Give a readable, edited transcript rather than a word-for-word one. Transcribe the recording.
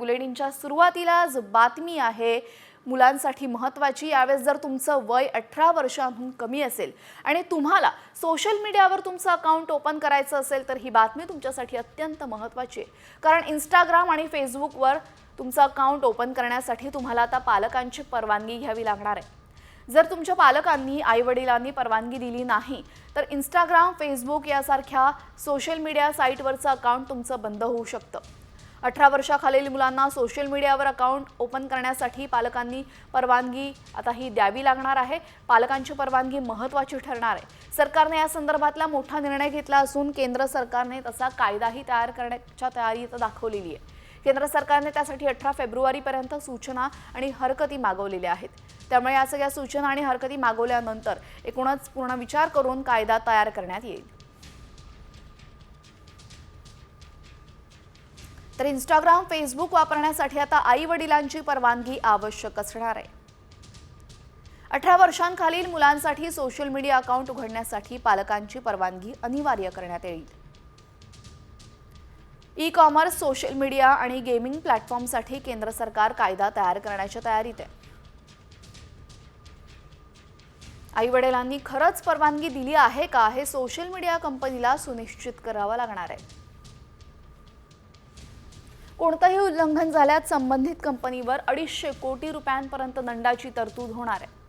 बुलेटिनच्या सुरुवातीलाच बातमी आहे मुलांसाठी महत्त्वाची। यावेळेस जर तुमचं वय 18 वर्षांहून कमी असेल आणि तुम्हाला सोशल मीडियावर तुमचं अकाउंट ओपन करायचं असेल तर ही बातमी तुमच्यासाठी अत्यंत महत्त्वाची आहे। कारण इंस्टाग्राम आणि फेसबुकवर तुमचं अकाउंट ओपन करण्यासाठी तुम्हाला आता पालकांची परवानगी घ्यावी लागणार आहे। जर तुमच्या पालकांनी आई-वडिलांनी परवानगी दिली नाही तर इंस्टाग्राम, फेसबुक यासारख्या सोशल मीडिया साइटवरचं अकाउंट तुमचं बंद होऊ शकतं। 18 वर्षाखालील मुलांना सोशल मीडियावर अकाउंट ओपन करण्यासाठी पालकांनी परवानगी आता ही द्यावी लागणार आहे। पालकांची परवानगी महत्त्वाची ठरणार आहे। सरकारने या संदर्भातला मोठा निर्णय घेतला असून केंद्र सरकारने तसा कायदाही तयार करण्याच्या तयारीत दाखवलेली आहे। केंद्र सरकारने त्यासाठी 18 फेब्रुवारीपर्यंत सूचना आणि हरकती मागवलेल्या आहेत। त्यामुळे या सगळ्या सूचना आणि हरकती मागवल्यानंतर एकूणच पूर्ण विचार करून कायदा तयार करण्यात येईल। तर इंस्टाग्राम, फेसबुक वापरण्यासाठी आता आई-वडिलांची परवानगी आवश्यक असणार आहे। 18 वर्षांखालील मुलांसाठी सोशल मीडिया अकाउंट उघडण्यासाठी पालकांची परवानगी अनिवार्य करण्यात येईल। ई-कॉमर्स, सोशल मीडिया आणि गेमिंग प्लॅटफॉर्मसाठी केंद्र सरकार कायदा तयार करण्याच्या तयारीत आहे। आई-वडिलांनी खरंच परवानगी दिली आहे का हे सोशल मीडिया कंपनीला सुनिश्चित करावं लागणार आहे। कोणतेही उल्लंघन झाल्यास संबंधित कंपनीवर 250 कोटी रुपयांपर्यंत दंडाची तरतूद होणार आहे।